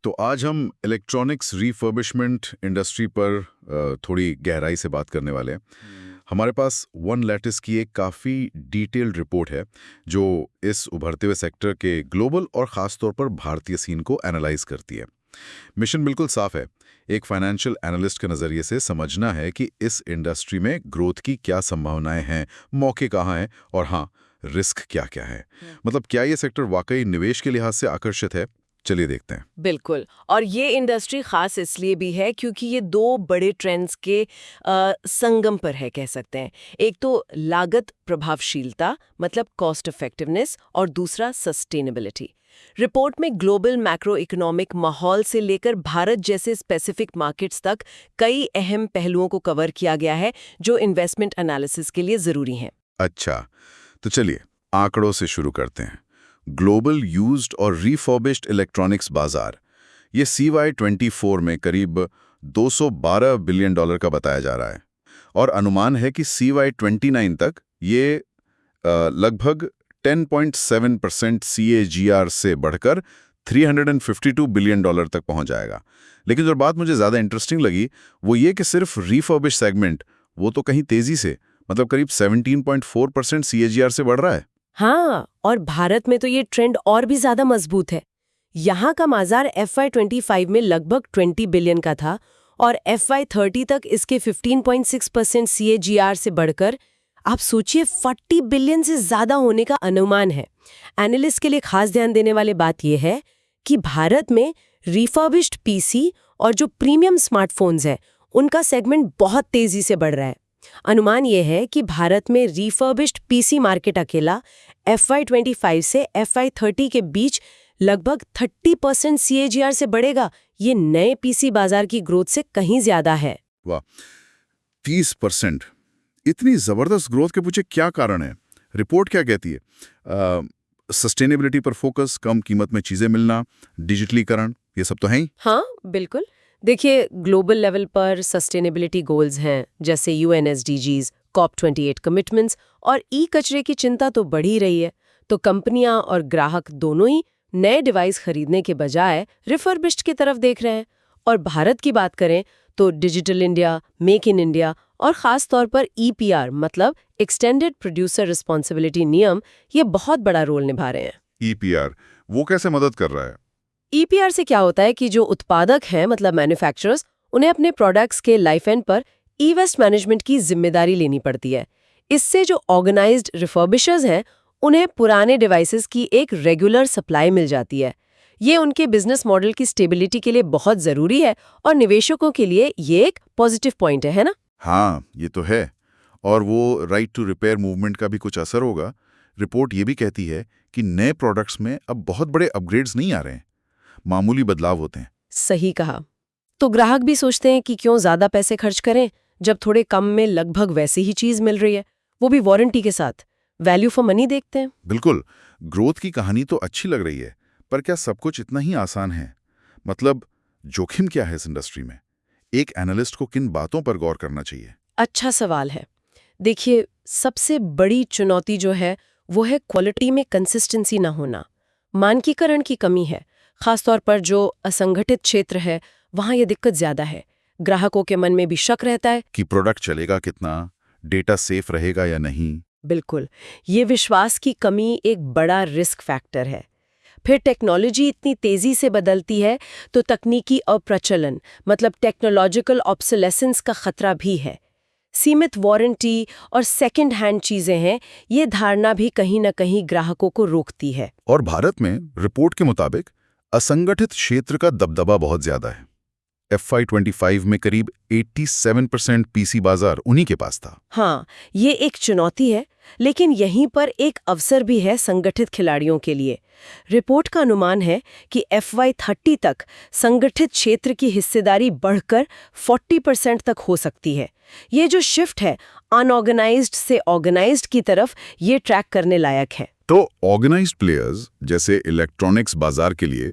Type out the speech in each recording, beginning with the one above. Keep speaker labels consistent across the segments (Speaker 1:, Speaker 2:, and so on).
Speaker 1: तो आज हम इलेक्ट्रॉनिक्स रिफर्बिशमेंट इंडस्ट्री पर थोड़ी गहराई से बात करने वाले हैं। हमारे पास वन लैटिस की एक काफ़ी डिटेल्ड रिपोर्ट है जो इस उभरते हुए सेक्टर के ग्लोबल और ख़ास तौर पर भारतीय सीन को एनालाइज करती है। मिशन बिल्कुल साफ है, एक फाइनेंशियल एनालिस्ट के नज़रिए से समझना है कि इस इंडस्ट्री में ग्रोथ की क्या संभावनाएं हैं, मौके कहाँ हैं और हाँ, रिस्क क्या क्या है। मतलब क्या ये सेक्टर वाकई निवेश के लिहाज से आकर्षित है? चलिए देखते हैं।
Speaker 2: बिल्कुल। और ये इंडस्ट्री खास इसलिए भी है क्योंकि ये दो बड़े ट्रेंड्स के संगम पर है कह सकते हैं। एक तो लागत प्रभावशीलता मतलब कॉस्ट इफेक्टिवनेस और दूसरा सस्टेनेबिलिटी। रिपोर्ट में ग्लोबल मैक्रो इकोनॉमिक माहौल से लेकर भारत जैसे स्पेसिफिक मार्केट्स तक कई अहम पहलुओं को कवर किया गया है जो इन्वेस्टमेंट एनालिसिस के लिए जरूरी हैं।
Speaker 1: अच्छा, तो चलिए आंकड़ों से शुरू करते हैं। ग्लोबल यूज्ड और रिफर्बिश्ड इलेक्ट्रॉनिक्स बाजार, ये CY24 में करीब $212 बिलियन का बताया जा रहा है और अनुमान है कि CY29 तक ये लगभग 10.7% CAGR से बढ़कर $352 बिलियन तक पहुंच जाएगा। लेकिन जो बात मुझे ज़्यादा इंटरेस्टिंग लगी वो ये कि सिर्फ रिफर्बिश सेगमेंट वो तो कहीं तेजी से, मतलब करीब 17.4% CAGR से बढ़ रहा है।
Speaker 2: हाँ, और भारत में तो ये ट्रेंड और भी ज्यादा मजबूत है। यहाँ का बाजार FY25 में लगभग 20 बिलियन का था और FY30 तक इसके 15.6% CAGR से बढ़कर आप सोचिए 40 बिलियन से ज्यादा होने का अनुमान है। एनालिस्ट के लिए खास ध्यान देने वाली बात यह है कि भारत में रिफर्बिश्ड पीसी और जो प्रीमियम स्मार्टफोन्स है उनका सेगमेंट बहुत तेजी से बढ़ रहा है। अनुमान यह है कि भारत में रिफर्बिश्ड पीसी मार्केट अकेला FY25 से FY30 के बीच लगभग 30% CAGR से बढ़ेगा। ये नए पीसी बाजार की ग्रोथ से कहीं ज्यादा है।
Speaker 1: वाह, 30%! इतनी जबरदस्त ग्रोथ के पीछे क्या कारण है? रिपोर्ट क्या कहती है? सस्टेनेबिलिटी पर फोकस, कम कीमत में चीजें मिलना, डिजिटलीकरण, ये सब तो है ही।
Speaker 2: हाँ, बिल्कुल। देखिए, ग्लोबल लेवल पर सस्टेनेबिलिटी गोल्स हैं जैसे UN SDGs, COP28 कमिटमेंट्स और कचरे की चिंता तो बढ़ ही रही है। तो कंपनियां और ग्राहक दोनों ही नए डिवाइस खरीदने के बजाय रिफर्बिश्ड की तरफ देख रहे हैं। और भारत की बात करें तो digital India, make in India और खास तौर पर EPR मतलब एक्सटेंडेड प्रोड्यूसर रिस्पॉन्सिबिलिटी नियम ये बहुत बड़ा रोल निभा रहे हैं।
Speaker 1: EPR वो कैसे मदद कर रहा है?
Speaker 2: EPR से क्या होता है कि जो उत्पादक हैं मतलब मैन्युफैक्चरर्स, उन्हें अपने प्रोडक्ट्स के लाइफ एंड पर ई-वेस्ट मैनेजमेंट की जिम्मेदारी लेनी पड़ती है। इससे जो ऑर्गेनाइज्ड रिफर्बिशर्स हैं उन्हें पुराने डिवाइसेस की एक रेगुलर सप्लाई मिल जाती है। ये उनके बिजनेस मॉडल की स्टेबिलिटी के लिए बहुत जरूरी है और निवेशकों के लिए ये एक पॉजिटिव पॉइंट है ना?
Speaker 1: हाँ, ये तो है। और वो राइट टू रिपेयर मूवमेंट का भी कुछ असर होगा। रिपोर्ट ये भी कहती है कि नए प्रोडक्ट्स में अब बहुत बड़े अपग्रेड्स नहीं आ रहे हैं, मामूली बदलाव होते हैं।
Speaker 2: सही कहा। तो ग्राहक भी सोचते हैं कि क्यों ज्यादा पैसे खर्च करें जब थोड़े कम में लगभग वैसी ही चीज मिल रही है, वो भी वारंटी के साथ। वैल्यू फॉर मनी देखते हैं।
Speaker 1: बिल्कुल, ग्रोथ की कहानी तो अच्छी लग रही है, पर क्या सब कुछ इतना ही आसान है? मतलब जोखिम क्या है इस इंडस्ट्री में? एक एनालिस्ट को किन बातों पर गौर करना चाहिए?
Speaker 2: अच्छा सवाल है। देखिए, सबसे बड़ी चुनौती जो है वो है क्वालिटी में कंसिस्टेंसी ना होना। मानकीकरण की कमी है। खासतौर पर जो असंगठित क्षेत्र है वहाँ ये दिक्कत ज्यादा है। ग्राहकों के मन में भी शक रहता है
Speaker 1: कि प्रोडक्ट चलेगा कितना, डेटा सेफ रहेगा या नहीं।
Speaker 2: बिल्कुल, ये विश्वास की कमी एक बड़ा रिस्क फैक्टर है। फिर टेक्नोलॉजी इतनी तेजी से बदलती है तो तकनीकी अप्रचलन मतलब टेक्नोलॉजिकल ऑब्सोलेसेंस का खतरा भी है। सीमित वारंटी और सेकंड हैंड चीजें हैं, ये धारणा भी कहीं न कहीं ग्राहकों को रोकती है।
Speaker 1: और भारत में रिपोर्ट के मुताबिक असंगठित क्षेत्र का दबदबा बहुत ज्यादा है। FY25 में करीब 87% पीसी बाजार उन्हीं के पास था।
Speaker 2: हाँ, ये एक चुनौती है, लेकिन यहीं पर एक अवसर भी है संगठित खिलाड़ियों के लिए। रिपोर्ट का अनुमान है कि FY30 तक संगठित क्षेत्र की हिस्सेदारी बढ़कर 40% तक हो सकती है। ये जो शिफ्ट है अनऑर्गेनाइज्ड से ऑर्गेनाइज्ड की तरफ, ये ट्रैक करने लायक है।
Speaker 1: तो ऑर्गेनाइज्ड प्लेयर्स जैसे इलेक्ट्रॉनिक्स बाजार के लिए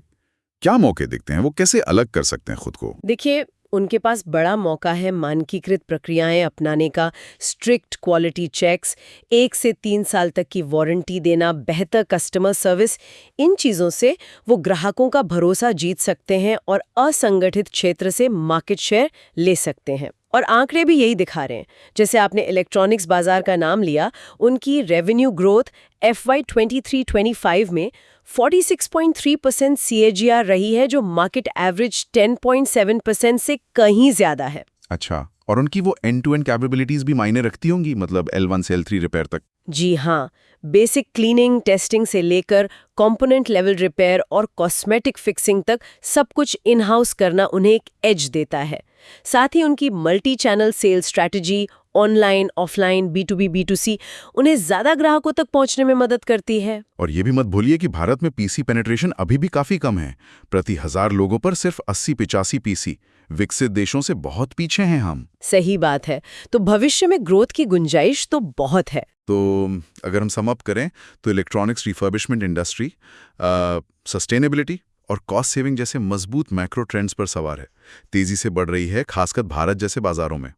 Speaker 1: क्या मौके दिखते हैं? वो कैसे अलग कर सकते हैं खुद को?
Speaker 2: देखिए, उनके पास बड़ा मौका है मानकीकृत प्रक्रियाएं अपनाने का, स्ट्रिक्ट क्वालिटी चेक्स, 1 से 3 साल तक की वारंटी देना, बेहतर कस्टमर सर्विस। इन चीज़ों से वो ग्राहकों का भरोसा जीत सकते हैं और असंगठित क्षेत्र से मार्केट शेयर ले सकते हैं। और आंकड़े भी यही दिखा रहे हैं। जैसे आपने इलेक्ट्रॉनिक्स बाजार का नाम लिया, उनकी रेवेन्यू ग्रोथ FY 23-25 में 46.3% CAGR रही है, जो मार्केट एवरेज 10.7% से कहीं ज्यादा है।
Speaker 1: अच्छा, और उनकी वो एंड टू एंड कैपेबिलिटीज भी मायने रखती होंगी, मतलब L1 से L3 रिपेयर तक?
Speaker 2: जी हाँ, बेसिक क्लीनिंग टेस्टिंग से लेकर कंपोनेंट लेवल रिपेयर और कॉस्मेटिक फिक्सिंग तक सब कुछ इन हाउस करना उन्हें एक एज देता है। साथ ही उनकी multi channel sales strategy, online, offline, B2B, B2C उन्हें ज्यादा ग्राहकों तक पहुंचने में मदद करती है।
Speaker 1: और ये भी मत भूलिए कि भारत में पीसी पेनिट्रेशन अभी भी काफी कम है। प्रति 1000 लोगों पर सिर्फ 80-85 पीसी। विकसित देशों से बहुत पीछे हैं हम।
Speaker 2: सही बात है। तो भविष्य में ग्रोथ की गुंजाइश तो बहुत है।
Speaker 1: तो अगर हम सम अप करें तो इलेक्ट्रॉनिक्स रिफर्बिशमेंट इंडस्ट्री सस्टेनेबिलिटी और कॉस्ट सेविंग जैसे मजबूत मैक्रो ट्रेंड्स पर सवार है। तेजी से बढ़ रही है, खासकर भारत जैसे बाजारों में।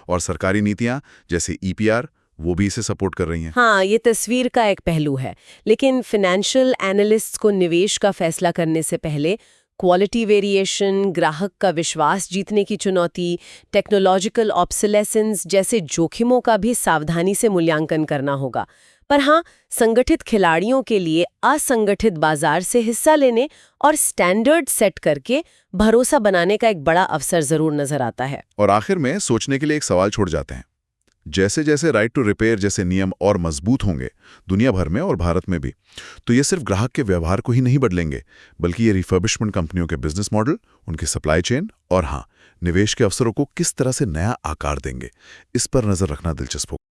Speaker 1: और सरकारी नीतियां जैसे EPR वो भी इसे सपोर्ट कर रही हैं।
Speaker 2: हाँ, ये तस्वीर का एक पहलू है। लेकिन फाइनेंशियल एनालिस्ट्स को निवेश का फैसला करने से पहले क्वालिटी वेरिएशन, ग्राहक का विश्वास जीतने की चुनौती, टेक्नोलॉजिकल ऑब्सोलेसेंस जैसे जोखिमों का भी सावधानी से मूल्यांकन करना होगा। पर हाँ, संगठित खिलाड़ियों के लिए असंगठित बाजार से हिस्सा लेने और स्टैंडर्ड सेट करके भरोसा बनाने का एक बड़ा अवसर जरूर नजर आता है।
Speaker 1: और आखिर में सोचने के लिए एक सवाल छोड़ जाते हैं। जैसे जैसे राइट टू रिपेयर जैसे नियम और मजबूत होंगे दुनिया भर में और भारत में भी, तो ये सिर्फ ग्राहक के व्यवहार को ही नहीं बदलेंगे, बल्कि ये रिफर्बिशमेंट कंपनियों के बिजनेस मॉडल, उनकी सप्लाई चेन और हाँ, निवेश के अवसरों को किस तरह से नया आकार देंगे, इस पर नजर रखना दिलचस्प होगा।